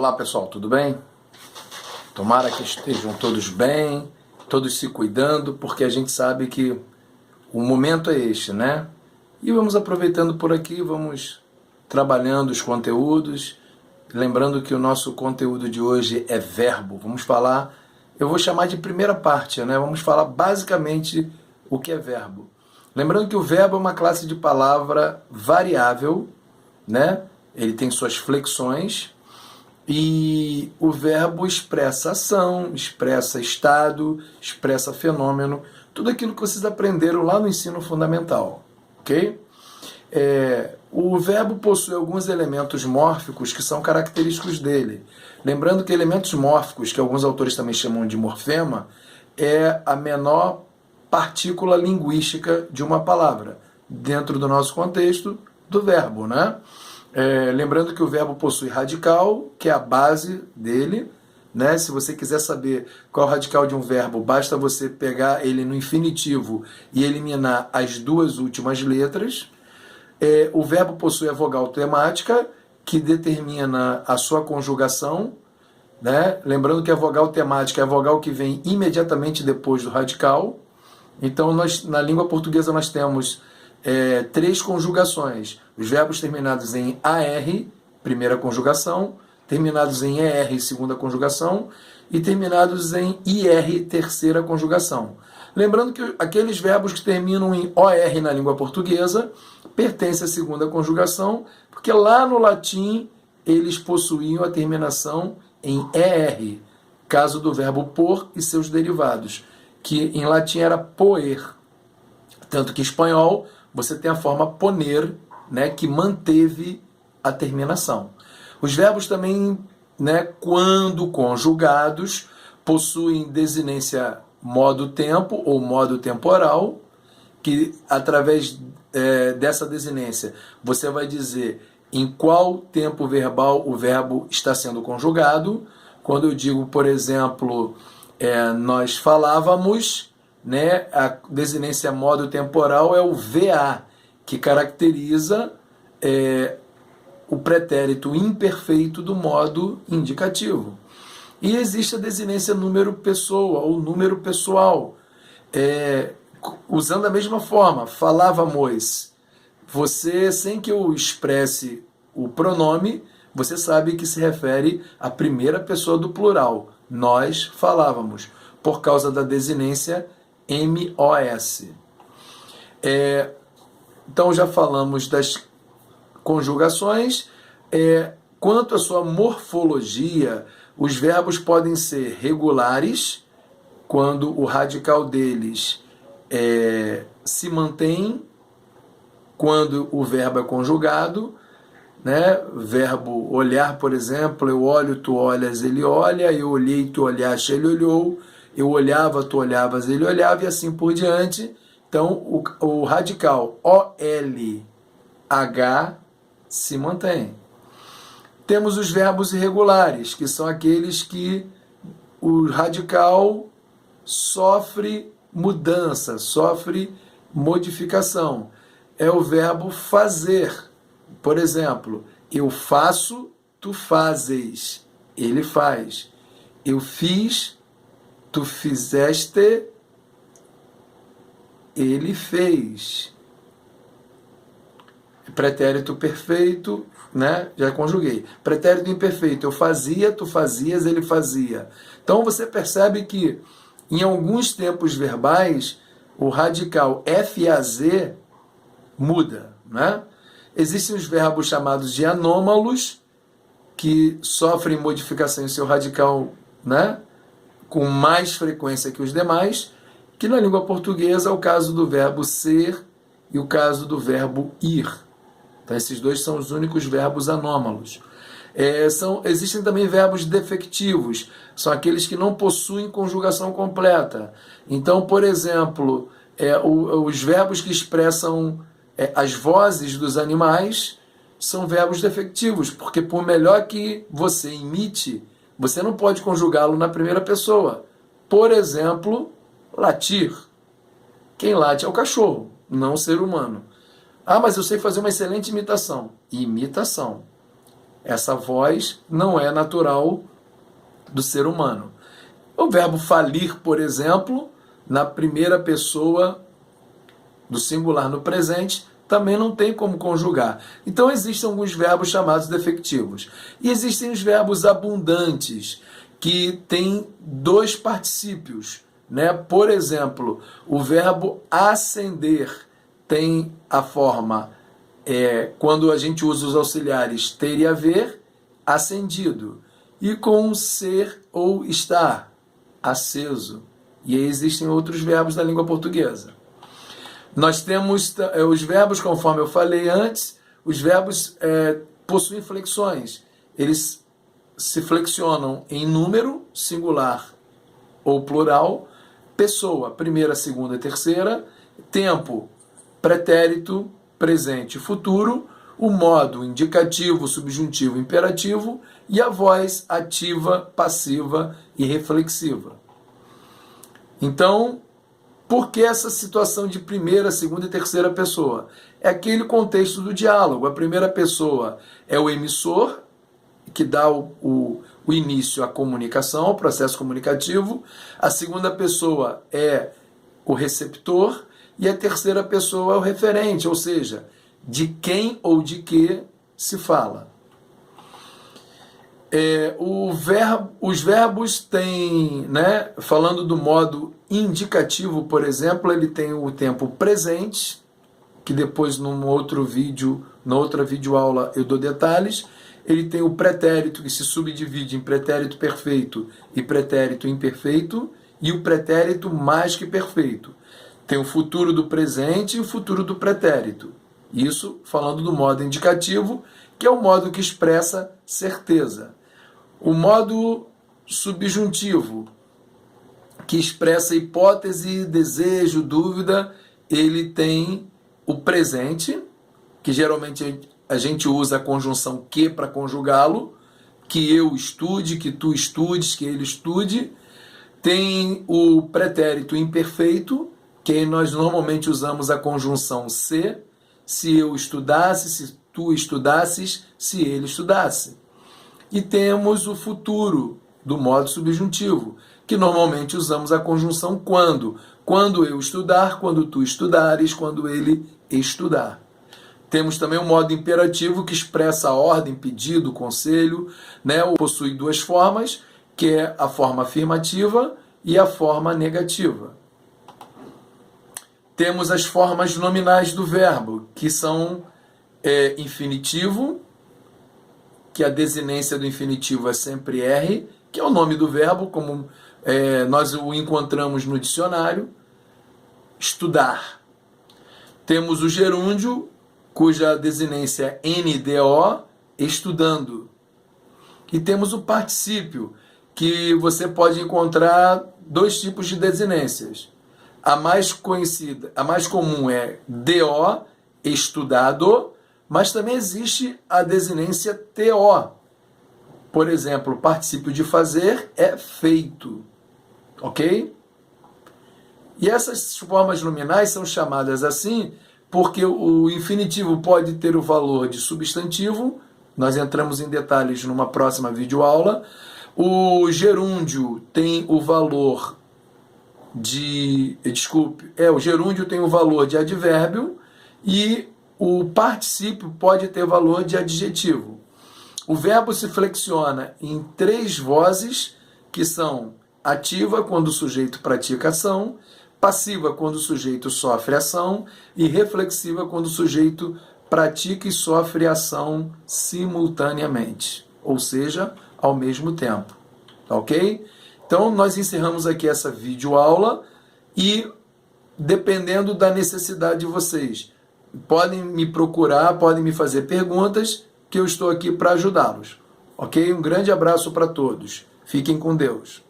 Olá pessoal, tudo bem? Tomara que estejam todos bem, todos se cuidando, porque a gente sabe que o momento é este, né? E vamos aproveitando por aqui, vamos trabalhando os conteúdos, lembrando que o nosso conteúdo de hoje é verbo. Vamos falar, eu vou chamar de primeira parte, né? Vamos falar basicamente o que é verbo. Lembrando que o verbo é uma classe de palavra variável, né? Ele tem suas flexões e o verbo expressa ação, expressa estado, expressa fenômeno, tudo aquilo que vocês aprenderam lá no ensino fundamental, ok? O verbo possui alguns elementos mórficos que são característicos dele. Lembrando que elementos mórficos, que alguns autores também chamam de morfema, é a menor partícula linguística de uma palavra, dentro do nosso contexto do verbo, né? Lembrando que o verbo possui radical, que é a base dele, né? Se você quiser saber qual é o radical de um verbo, basta você pegar ele no infinitivo e eliminar as duas últimas letras. O verbo possui a vogal temática, que determina a sua conjugação, né? Lembrando que a vogal temática é a vogal que vem imediatamente depois do radical. Então, na língua portuguesa nós temos três conjugações. Os verbos terminados em AR, primeira conjugação, terminados em ER, segunda conjugação, e terminados em IR, terceira conjugação. Lembrando que aqueles verbos que terminam em OR na língua portuguesa pertencem à segunda conjugação, porque lá no latim eles possuíam a terminação em ER, caso do verbo por e seus derivados, que em latim era poer. Tanto que em espanhol você tem a forma poner, né, que manteve a terminação. Os verbos também, né, quando conjugados, possuem desinência modo-tempo ou modo temporal, que através dessa desinência você vai dizer em qual tempo verbal o verbo está sendo conjugado. Quando eu digo, por exemplo, nós falávamos, né, a desinência modo temporal é o VA, que caracteriza o pretérito imperfeito do modo indicativo. E existe a desinência número pessoa ou número pessoal, usando a mesma forma, falávamos. Você, sem que eu expresse o pronome, você sabe que se refere à primeira pessoa do plural. Nós falávamos, por causa da desinência MOS. Então já falamos das conjugações. Quanto à sua morfologia, os verbos podem ser regulares, quando o radical deles se mantém quando o verbo é conjugado, né? Verbo olhar, por exemplo, eu olho, tu olhas, ele olha, eu olhei, tu olhaste, ele olhou, eu olhava, tu olhavas, ele olhava, e assim por diante. Então, o radical OLH se mantém. Temos os verbos irregulares, que são aqueles que o radical sofre mudança, sofre modificação. É o verbo fazer. Por exemplo, eu faço, tu fazes, ele faz. Eu fiz, tu fizeste, ele fez. Pretérito perfeito, né? Já conjuguei. Pretérito imperfeito, eu fazia, tu fazias, ele fazia. Então você percebe que em alguns tempos verbais o radical FAZ muda, né? Existem os verbos chamados de anômalos, que sofrem modificação em seu radical, né, com mais frequência que os demais, que na língua portuguesa é o caso do verbo ser e o caso do verbo ir. Então, esses dois são os únicos verbos anômalos. Existem também verbos defectivos, são aqueles que não possuem conjugação completa. Então, por exemplo, os verbos que expressam as vozes dos animais são verbos defectivos, porque por melhor que você imite, você não pode conjugá-lo na primeira pessoa. Por exemplo, latir. Quem late é o cachorro, não o ser humano. Ah, mas eu sei fazer uma excelente imitação. Imitação. Essa voz não é natural do ser humano. O verbo falir, por exemplo, na primeira pessoa do singular no presente, também não tem como conjugar. Então existem alguns verbos chamados defectivos. E existem os verbos abundantes, que têm dois particípios, né? Por exemplo, o verbo ascender tem a forma, quando a gente usa os auxiliares ter e haver, ascendido. E com ser ou estar, aceso. E aí existem outros verbos da língua portuguesa. Nós temos os verbos, conforme eu falei antes, os verbos possuem flexões. Eles se flexionam em número, singular ou plural, pessoa, primeira, segunda e terceira, tempo, pretérito, presente e futuro, o modo indicativo, subjuntivo, imperativo e a voz ativa, passiva e reflexiva. Então, por que essa situação de primeira, segunda e terceira pessoa? É aquele contexto do diálogo. A primeira pessoa é o emissor, que dá o início à comunicação, ao processo comunicativo. A segunda pessoa é o receptor. E a terceira pessoa é o referente, ou seja, de quem ou de que se fala. Os verbos têm, né, falando do modo indicativo, por exemplo, ele tem o tempo presente, que depois num outro vídeo, na outra videoaula eu dou detalhes. Ele tem o pretérito, que se subdivide em pretérito perfeito e pretérito imperfeito, e o pretérito mais que perfeito. Tem o futuro do presente e o futuro do pretérito. Isso falando do modo indicativo, que é o modo que expressa certeza. O modo subjuntivo, que expressa hipótese, desejo, dúvida, ele tem o presente, que geralmente a gente usa a conjunção que para conjugá-lo, que eu estude, que tu estudes, que ele estude. Tem o pretérito imperfeito, que aí nós normalmente usamos a conjunção se eu estudasse, se tu estudasses, se ele estudasse. E temos o futuro, do modo subjuntivo, que normalmente usamos a conjunção quando eu estudar, quando tu estudares, quando ele estudar. Temos também o modo imperativo, que expressa a ordem, pedido, conselho, né? Possui duas formas, que é a forma afirmativa e a forma negativa. Temos as formas nominais do verbo, que são infinitivo, que a desinência do infinitivo é sempre R, que é o nome do verbo, como nós o encontramos no dicionário. Estudar. Temos o gerúndio, cuja desinência é NDO, estudando. E temos o particípio, que você pode encontrar dois tipos de desinências. A mais conhecida, a mais comum é DO, estudado, mas também existe a desinência TO. Por exemplo, o particípio de fazer é feito. Ok? E essas formas nominais são chamadas assim porque o infinitivo pode ter o valor de substantivo, nós entramos em detalhes numa próxima videoaula. O gerúndio tem o valor o gerúndio tem o valor de advérbio e o particípio pode ter valor de adjetivo. O verbo se flexiona em três vozes, que são ativa, quando o sujeito pratica ação, passiva, quando o sujeito sofre ação, e reflexiva, quando o sujeito pratica e sofre ação simultaneamente, ou seja, ao mesmo tempo. Ok? Então, nós encerramos aqui essa videoaula e, dependendo da necessidade de vocês, podem me procurar, podem me fazer perguntas, que eu estou aqui para ajudá-los. Ok? Um grande abraço para todos. Fiquem com Deus.